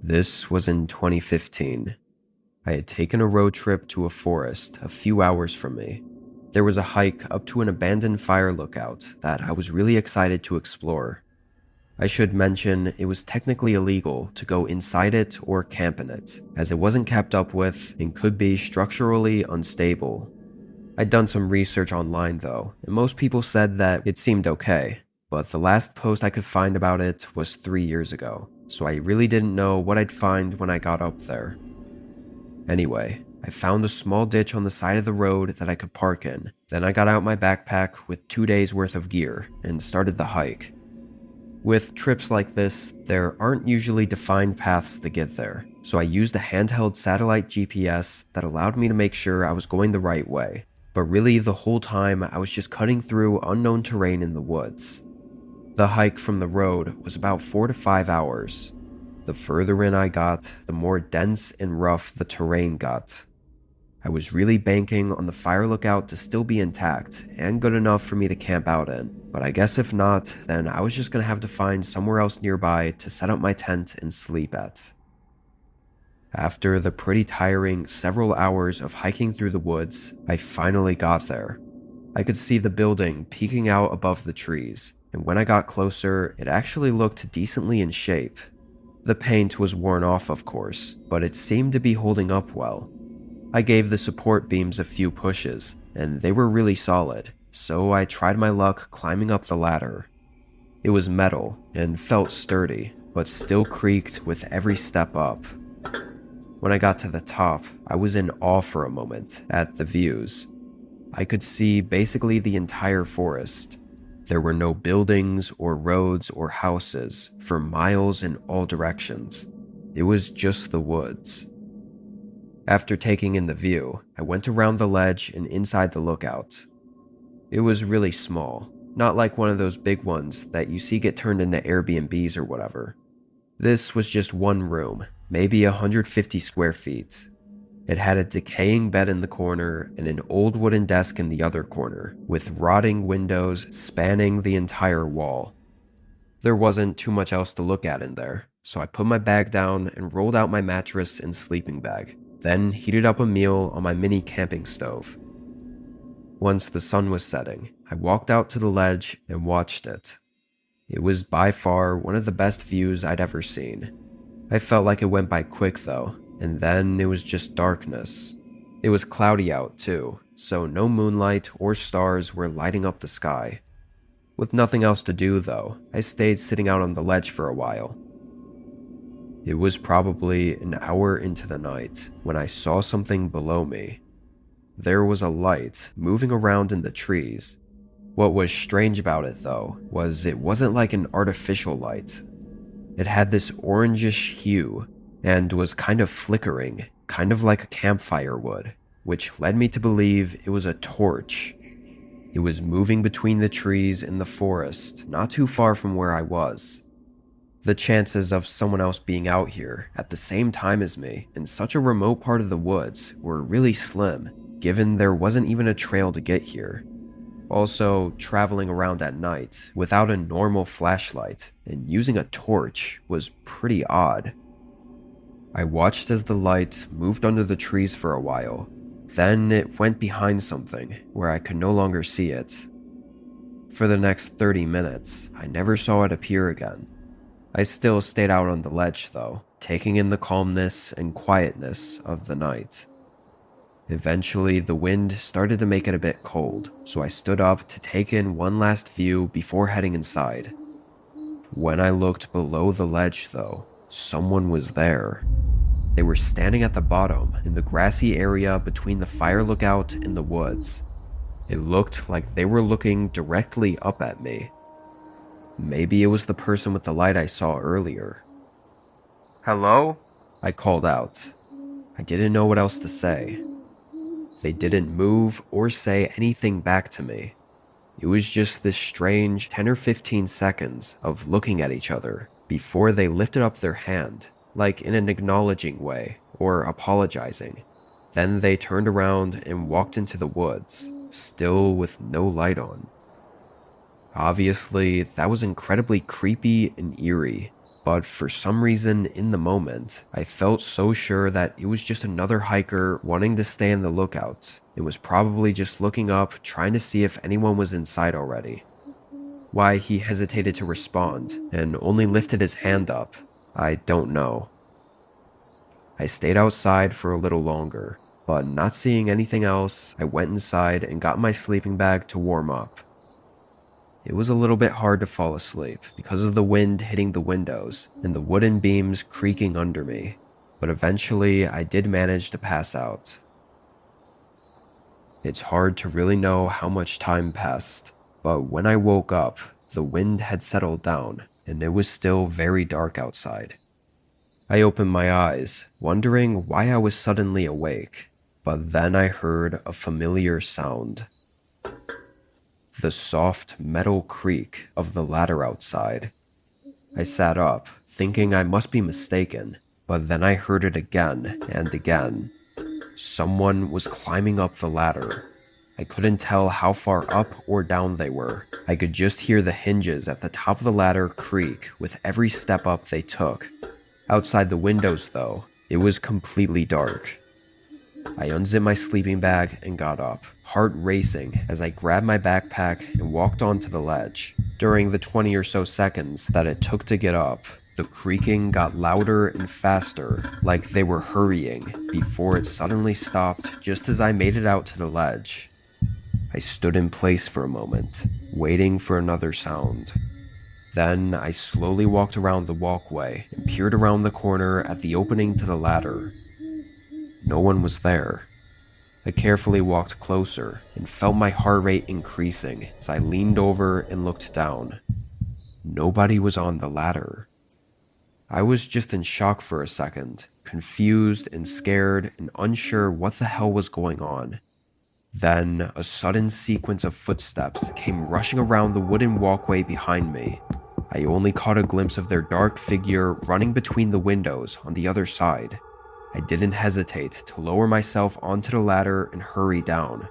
This was in 2015. I had taken a road trip to a forest a few hours from me. There was a hike up to an abandoned fire lookout that I was really excited to explore. I should mention it was technically illegal to go inside it or camp in it, as it wasn't kept up with and could be structurally unstable. I'd done some research online though, and most people said that it seemed okay, but the last post I could find about it was 3 years ago, so I really didn't know what I'd find when I got up there. Anyway, I found a small ditch on the side of the road that I could park in. Then I got out my backpack with 2 days worth of gear and started the hike. With trips like this, there aren't usually defined paths to get there, so I used a handheld satellite GPS that allowed me to make sure I was going the right way. But really, the whole time I was just cutting through unknown terrain in the woods. The hike from the road was about 4 to 5 hours. The further in I got, the more dense and rough the terrain got. I was really banking on the fire lookout to still be intact and good enough for me to camp out in, but I guess if not, then I was just gonna have to find somewhere else nearby to set up my tent and sleep at. After the pretty tiring several hours of hiking through the woods, I finally got there. I could see the building peeking out above the trees, and when I got closer, it actually looked decently in shape. The paint was worn off, of course, but it seemed to be holding up well. I gave the support beams a few pushes, and they were really solid, so I tried my luck climbing up the ladder. It was metal and felt sturdy, but still creaked with every step up. When I got to the top, I was in awe for a moment at the views. I could see basically the entire forest. There were no buildings or roads or houses for miles in all directions. It was just the woods. After taking in the view, I went around the ledge and inside the lookout. It was really small, not like one of those big ones that you see get turned into Airbnbs or whatever. This was just one room, maybe 150 square feet. It had a decaying bed in the corner and an old wooden desk in the other corner, with rotting windows spanning the entire wall. There wasn't too much else to look at in there, so I put my bag down and rolled out my mattress and sleeping bag, then heated up a meal on my mini camping stove. Once the sun was setting, I walked out to the ledge and watched it. It was by far one of the best views I'd ever seen. I felt like it went by quick though, and then it was just darkness. It was cloudy out too, so no moonlight or stars were lighting up the sky. With nothing else to do though, I stayed sitting out on the ledge for a while. It was probably an hour into the night when I saw something below me. There was a light moving around in the trees. What was strange about it though was it wasn't like an artificial light. It had this orangish hue and was kind of flickering, kind of like a campfire would, which led me to believe it was a torch. It was moving between the trees in the forest, not too far from where I was. The chances of someone else being out here at the same time as me in such a remote part of the woods were really slim, given there wasn't even a trail to get here. Also, traveling around at night without a normal flashlight and using a torch was pretty odd. I watched as the light moved under the trees for a while. Then it went behind something where I could no longer see it. For the next 30 minutes, I never saw it appear again. I still stayed out on the ledge though, taking in the calmness and quietness of the night. Eventually, the wind started to make it a bit cold, so I stood up to take in one last view before heading inside. When I looked below the ledge though, someone was there. They were standing at the bottom in the grassy area between the fire lookout and the woods. It looked like they were looking directly up at me. Maybe it was the person with the light I saw earlier. "Hello?" I called out. I didn't know what else to say. They didn't move or say anything back to me. It was just this strange 10 or 15 seconds of looking at each other before they lifted up their hand, like in an acknowledging way or apologizing. Then they turned around and walked into the woods, still with no light on. Obviously, that was incredibly creepy and eerie. But for some reason, in the moment, I felt so sure that it was just another hiker wanting to stay on the lookout. It was probably just looking up, trying to see if anyone was inside already. Why he hesitated to respond and only lifted his hand up, I don't know. I stayed outside for a little longer, but not seeing anything else, I went inside and got my sleeping bag to warm up. It was a little bit hard to fall asleep because of the wind hitting the windows and the wooden beams creaking under me, but eventually I did manage to pass out. It's hard to really know how much time passed, but when I woke up, the wind had settled down and it was still very dark outside. I opened my eyes, wondering why I was suddenly awake, but then I heard a familiar sound. The soft metal creak of the ladder outside. I sat up, thinking I must be mistaken, but then I heard it again and again. Someone was climbing up the ladder. I couldn't tell how far up or down they were. I could just hear the hinges at the top of the ladder creak with every step up they took. Outside the windows, though, it was completely dark. I unzipped my sleeping bag and got up, heart racing as I grabbed my backpack and walked onto the ledge. During the 20 or so seconds that it took to get up, the creaking got louder and faster, like they were hurrying, before it suddenly stopped just as I made it out to the ledge. I stood in place for a moment, waiting for another sound. Then I slowly walked around the walkway and peered around the corner at the opening to the ladder. No one was there. I carefully walked closer and felt my heart rate increasing as I leaned over and looked down. Nobody was on the ladder. I was just in shock for a second, confused and scared and unsure what the hell was going on. Then a sudden sequence of footsteps came rushing around the wooden walkway behind me. I only caught a glimpse of their dark figure running between the windows on the other side. I didn't hesitate to lower myself onto the ladder and hurry down.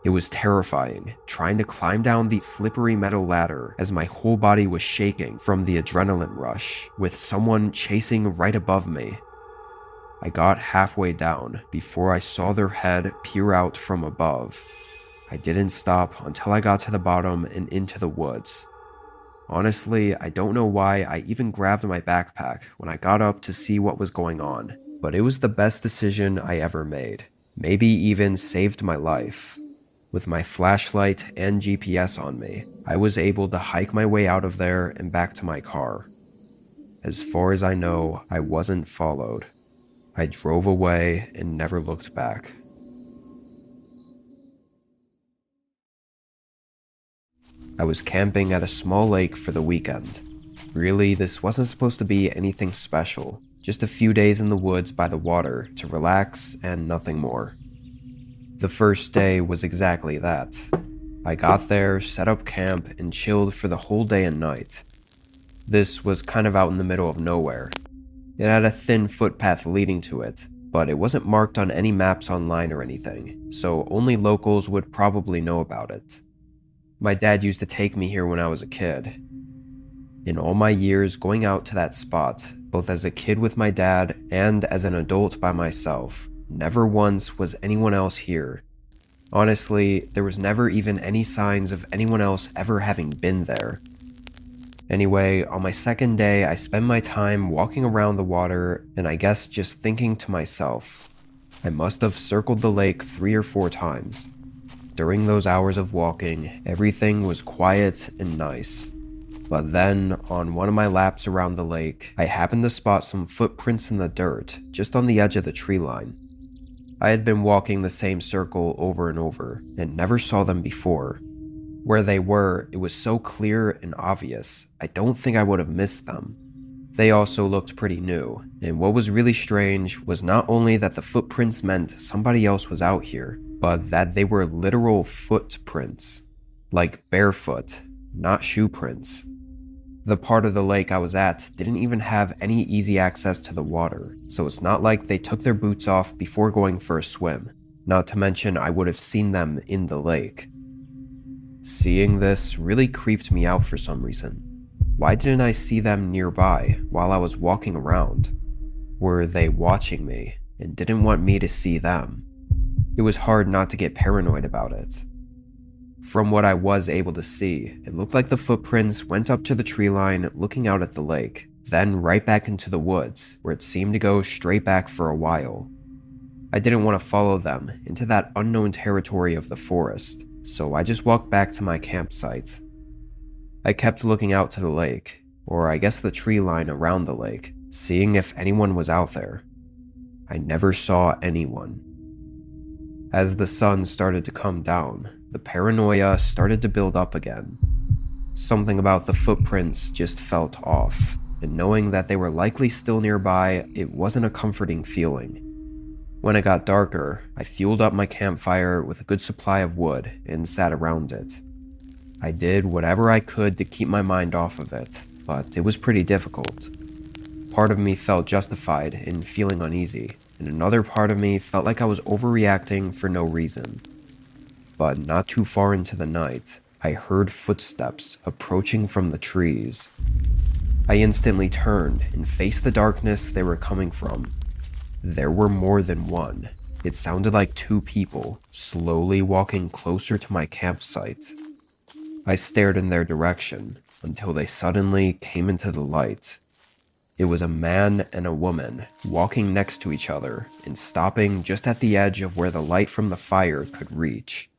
It was terrifying, trying to climb down the slippery metal ladder as my whole body was shaking from the adrenaline rush, with someone chasing right above me. I got halfway down before I saw their head peer out from above. I didn't stop until I got to the bottom and into the woods. Honestly, I don't know why I even grabbed my backpack when I got up to see what was going on, but it was the best decision I ever made. Maybe even saved my life. With my flashlight and GPS on me, I was able to hike my way out of there and back to my car. As far as I know, I wasn't followed. I drove away and never looked back. I was camping at a small lake for the weekend. Really, this wasn't supposed to be anything special, just a few days in the woods by the water to relax and nothing more. The first day was exactly that. I got there, set up camp, and chilled for the whole day and night. This was kind of out in the middle of nowhere. It had a thin footpath leading to it, but it wasn't marked on any maps online or anything, so only locals would probably know about it. My dad used to take me here when I was a kid. In all my years going out to that spot, both as a kid with my dad and as an adult by myself, never once was anyone else here. Honestly, there was never even any signs of anyone else ever having been there. Anyway, on my second day, I spent my time walking around the water and I guess just thinking to myself, I must have circled the lake 3 or 4 times. During those hours of walking, everything was quiet and nice. But then, on one of my laps around the lake, I happened to spot some footprints in the dirt, just on the edge of the tree line. I had been walking the same circle over and over, and never saw them before. Where they were, it was so clear and obvious, I don't think I would have missed them. They also looked pretty new, and what was really strange was not only that the footprints meant somebody else was out here, but that they were literal footprints. Like barefoot, not shoe prints. The part of the lake I was at didn't even have any easy access to the water, so it's not like they took their boots off before going for a swim, not to mention I would have seen them in the lake. Seeing this really creeped me out for some reason. Why didn't I see them nearby while I was walking around? Were they watching me and didn't want me to see them? It was hard not to get paranoid about it. From what I was able to see, it looked like the footprints went up to the tree line looking out at the lake, then right back into the woods, where it seemed to go straight back for a while. I didn't want to follow them into that unknown territory of the forest, so I just walked back to my campsite. I kept looking out to the lake, or I guess the tree line around the lake, seeing if anyone was out there. I never saw anyone. As the sun started to come down, the paranoia started to build up again. Something about the footprints just felt off, and knowing that they were likely still nearby, it wasn't a comforting feeling. When it got darker, I fueled up my campfire with a good supply of wood and sat around it. I did whatever I could to keep my mind off of it, but it was pretty difficult. Part of me felt justified in feeling uneasy, and another part of me felt like I was overreacting for no reason. But not too far into the night, I heard footsteps approaching from the trees. I instantly turned and faced the darkness they were coming from. There were more than one. It sounded like two people, slowly walking closer to my campsite. I stared in their direction until they suddenly came into the light. It was a man and a woman walking next to each other and stopping just at the edge of where the light from the fire could reach.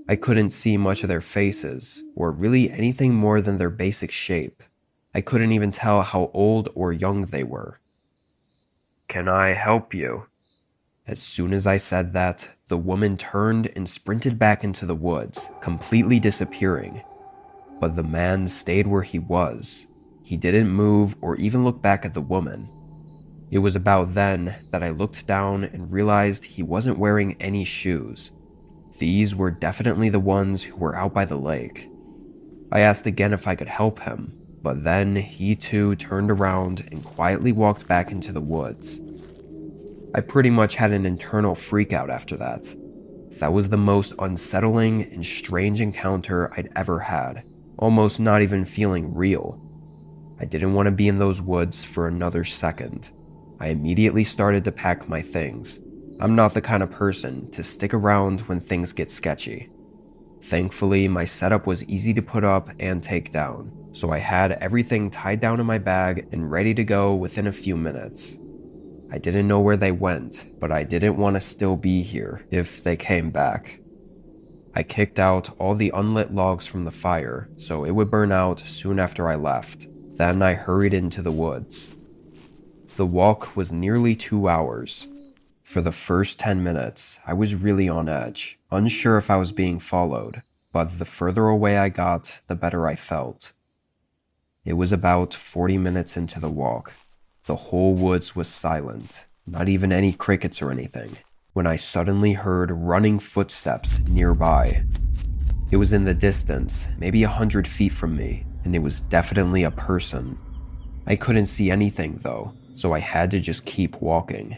I couldn't see much of their faces, or really anything more than their basic shape. I couldn't even tell how old or young they were. "Can I help you?" As soon as I said that, the woman turned and sprinted back into the woods, completely disappearing. But the man stayed where he was. He didn't move or even look back at the woman. It was about then that I looked down and realized he wasn't wearing any shoes. These were definitely the ones who were out by the lake. I asked again if I could help him, but then he too turned around and quietly walked back into the woods. I pretty much had an internal freakout after that. That was the most unsettling and strange encounter I'd ever had, almost not even feeling real. I didn't want to be in those woods for another second. I immediately started to pack my things. I'm not the kind of person to stick around when things get sketchy. Thankfully, my setup was easy to put up and take down, so I had everything tied down in my bag and ready to go within a few minutes. I didn't know where they went, but I didn't want to still be here if they came back. I kicked out all the unlit logs from the fire so it would burn out soon after I left. Then I hurried into the woods. The walk was nearly 2 hours. For the first 10 minutes, I was really on edge, unsure if I was being followed, but the further away I got, the better I felt. It was about 40 minutes into the walk. The whole woods was silent, not even any crickets or anything, when I suddenly heard running footsteps nearby. It was in the distance, maybe 100 feet from me, and it was definitely a person. I couldn't see anything though, so I had to just keep walking.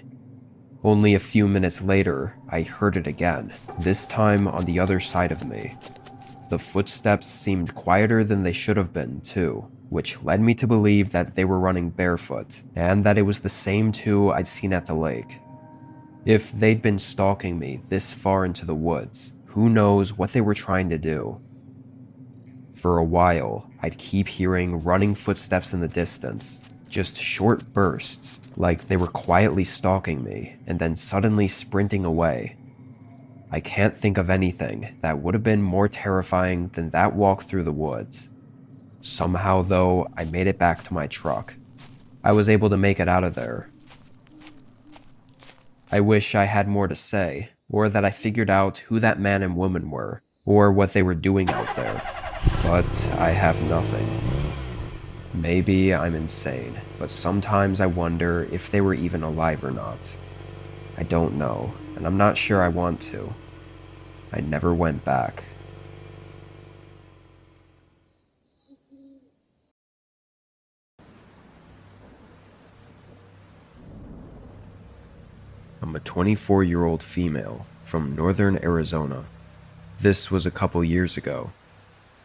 Only a few minutes later, I heard it again, this time on the other side of me. The footsteps seemed quieter than they should have been, too, which led me to believe that they were running barefoot, and that it was the same two I'd seen at the lake. If they'd been stalking me this far into the woods, who knows what they were trying to do. For a while, I'd keep hearing running footsteps in the distance, just short bursts, like they were quietly stalking me, and then suddenly sprinting away. I can't think of anything that would have been more terrifying than that walk through the woods. Somehow, though, I made it back to my truck. I was able to make it out of there. I wish I had more to say, or that I figured out who that man and woman were, or what they were doing out there. But I have nothing. Maybe I'm insane, but sometimes I wonder if they were even alive or not. I don't know, and I'm not sure I want to. I never went back. I'm a 24-year-old female from northern Arizona. This was a couple years ago.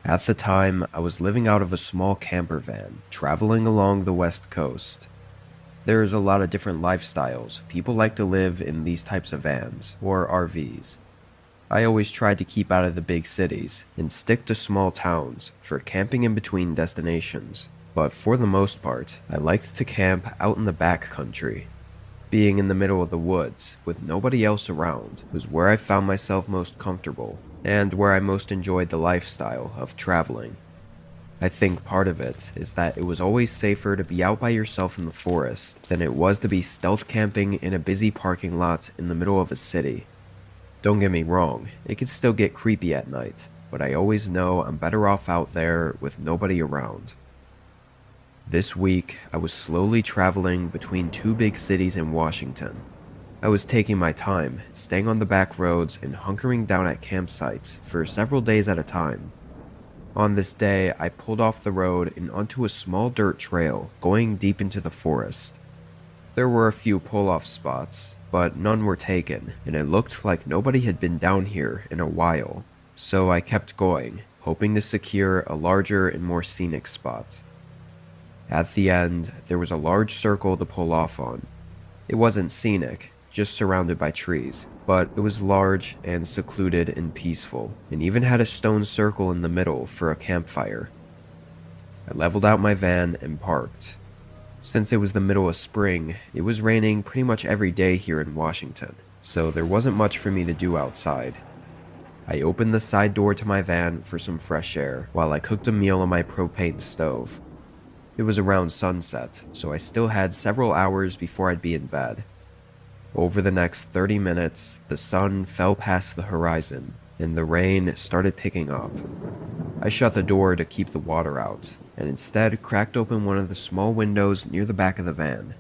At the time, I was living out of a small camper van, traveling along the west coast. There's a lot of different lifestyles. People like to live in these types of vans, or RVs. I always tried to keep out of the big cities and stick to small towns for camping in between destinations. But for the most part, I liked to camp out in the back country. Being in the middle of the woods, with nobody else around, was where I found myself most comfortable, and where I most enjoyed the lifestyle of traveling. I think part of it is that it was always safer to be out by yourself in the forest than it was to be stealth camping in a busy parking lot in the middle of a city. Don't get me wrong, it can still get creepy at night, but I always know I'm better off out there with nobody around. This week, I was slowly traveling between two big cities in Washington. I was taking my time, staying on the back roads and hunkering down at campsites for several days at a time. On this day, I pulled off the road and onto a small dirt trail going deep into the forest. There were a few pull-off spots, but none were taken, and it looked like nobody had been down here in a while. So I kept going, hoping to secure a larger and more scenic spot. At the end, there was a large circle to pull off on. It wasn't scenic, just surrounded by trees, but it was large and secluded and peaceful, and even had a stone circle in the middle for a campfire. I leveled out my van and parked. Since it was the middle of spring, it was raining pretty much every day here in Washington, so there wasn't much for me to do outside. I opened the side door to my van for some fresh air while I cooked a meal on my propane stove. It was around sunset, so I still had several hours before I'd be in bed. Over the next 30 minutes, the sun fell past the horizon, and the rain started picking up. I shut the door to keep the water out, and instead cracked open one of the small windows near the back of the van.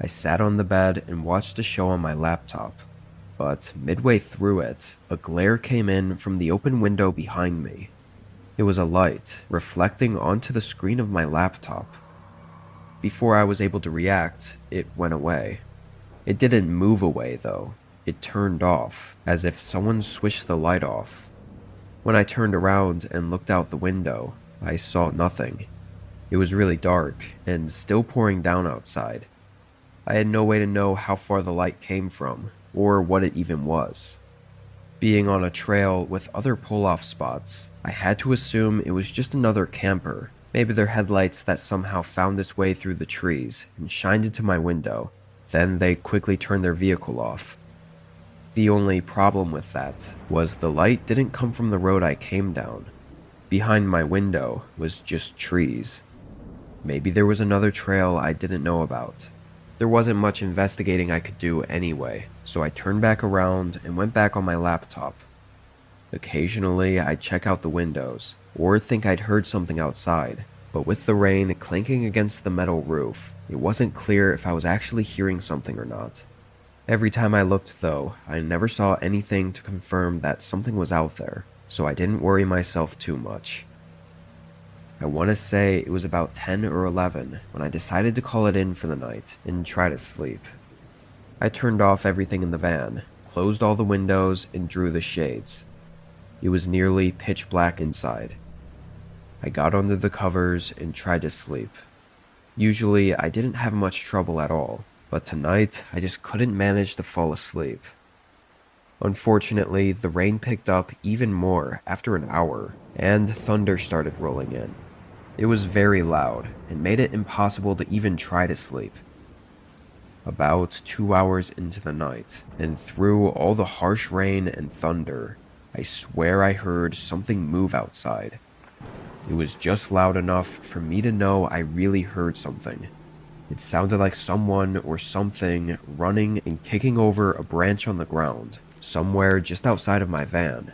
I sat on the bed and watched a show on my laptop, but midway through it, a glare came in from the open window behind me. It was a light, reflecting onto the screen of my laptop. Before I was able to react, it went away. It didn't move away though. It turned off, as if someone switched the light off. When I turned around and looked out the window, I saw nothing. It was really dark, and still pouring down outside. I had no way to know how far the light came from, or what it even was. Being on a trail with other pull-off spots, I had to assume it was just another camper, maybe their headlights that somehow found its way through the trees and shined into my window. Then they quickly turned their vehicle off. The only problem with that was the light didn't come from the road I came down. Behind my window was just trees. Maybe there was another trail I didn't know about. There wasn't much investigating I could do anyway, so I turned back around and went back on my laptop. Occasionally, I'd check out the windows, or think I'd heard something outside, but with the rain clanking against the metal roof, it wasn't clear if I was actually hearing something or not. Every time I looked though, I never saw anything to confirm that something was out there, so I didn't worry myself too much. I want to say it was about 10 or 11 when I decided to call it in for the night and try to sleep. I turned off everything in the van, closed all the windows, and drew the shades. It was nearly pitch black inside. I got under the covers and tried to sleep. Usually, I didn't have much trouble at all, but tonight I just couldn't manage to fall asleep. Unfortunately, the rain picked up even more after an hour, and thunder started rolling in. It was very loud and made it impossible to even try to sleep. About 2 hours into the night, and through all the harsh rain and thunder, I swear I heard something move outside. It was just loud enough for me to know I really heard something. It sounded like someone or something running and kicking over a branch on the ground, somewhere just outside of my van.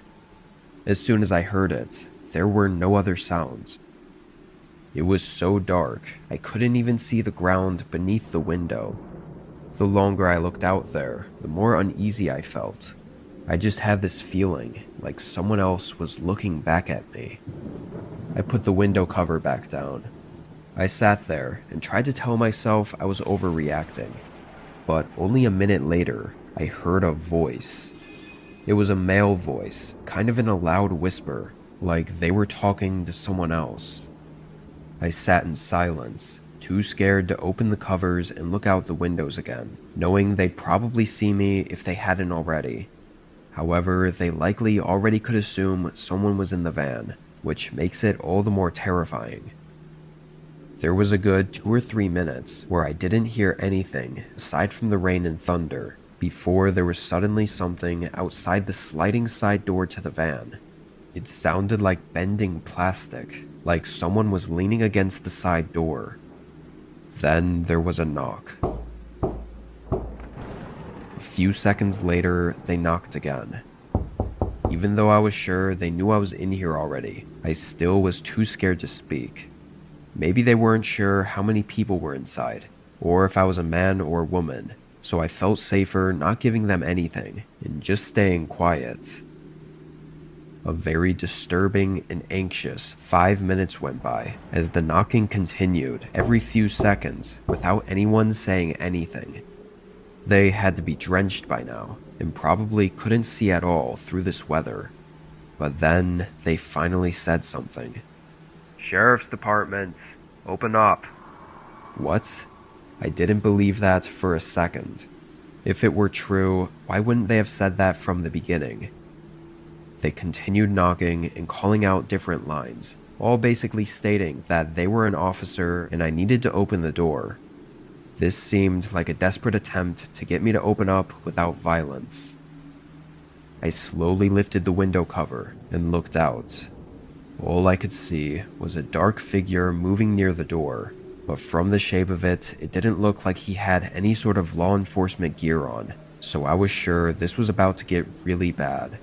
As soon as I heard it, there were no other sounds. It was so dark, I couldn't even see the ground beneath the window. The longer I looked out there, the more uneasy I felt. I just had this feeling like someone else was looking back at me. I put the window cover back down. I sat there and tried to tell myself I was overreacting, but only a minute later, I heard a voice. It was a male voice, kind of in a loud whisper, like they were talking to someone else. I sat in silence, too scared to open the covers and look out the windows again, knowing they'd probably see me if they hadn't already. However, they likely already could assume someone was in the van, which makes it all the more terrifying. There was a good 2 or 3 minutes where I didn't hear anything aside from the rain and thunder, before there was suddenly something outside the sliding side door to the van. It sounded like bending plastic, like someone was leaning against the side door. Then there was a knock. A few seconds later, they knocked again. Even though I was sure they knew I was in here already, I still was too scared to speak. Maybe they weren't sure how many people were inside, or if I was a man or a woman, so I felt safer not giving them anything and just staying quiet. A very disturbing and anxious 5 minutes went by as the knocking continued every few seconds without anyone saying anything. They had to be drenched by now and probably couldn't see at all through this weather. But then they finally said something. "Sheriff's Department, open up." What? I didn't believe that for a second. If it were true, why wouldn't they have said that from the beginning? They continued knocking and calling out different lines, all basically stating that they were an officer and I needed to open the door. This seemed like a desperate attempt to get me to open up without violence. I slowly lifted the window cover and looked out. All I could see was a dark figure moving near the door, but from the shape of it, it didn't look like he had any sort of law enforcement gear on, so I was sure this was about to get really bad.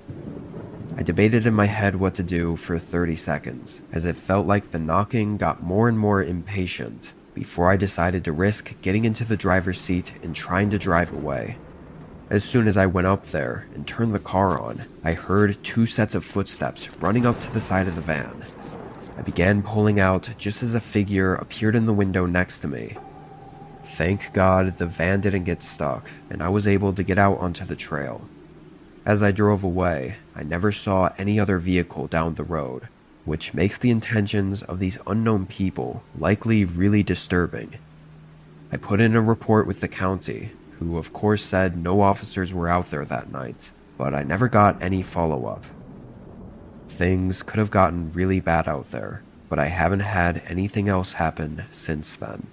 I debated in my head what to do for 30 seconds, as it felt like the knocking got more and more impatient, before I decided to risk getting into the driver's seat and trying to drive away. As soon as I went up there and turned the car on, I heard 2 sets of footsteps running up to the side of the van. I began pulling out just as a figure appeared in the window next to me. Thank God the van didn't get stuck, and I was able to get out onto the trail. As I drove away, I never saw any other vehicle down the road, which makes the intentions of these unknown people likely really disturbing. I put in a report with the county, who of course said no officers were out there that night, but I never got any follow-up. Things could have gotten really bad out there, but I haven't had anything else happen since then.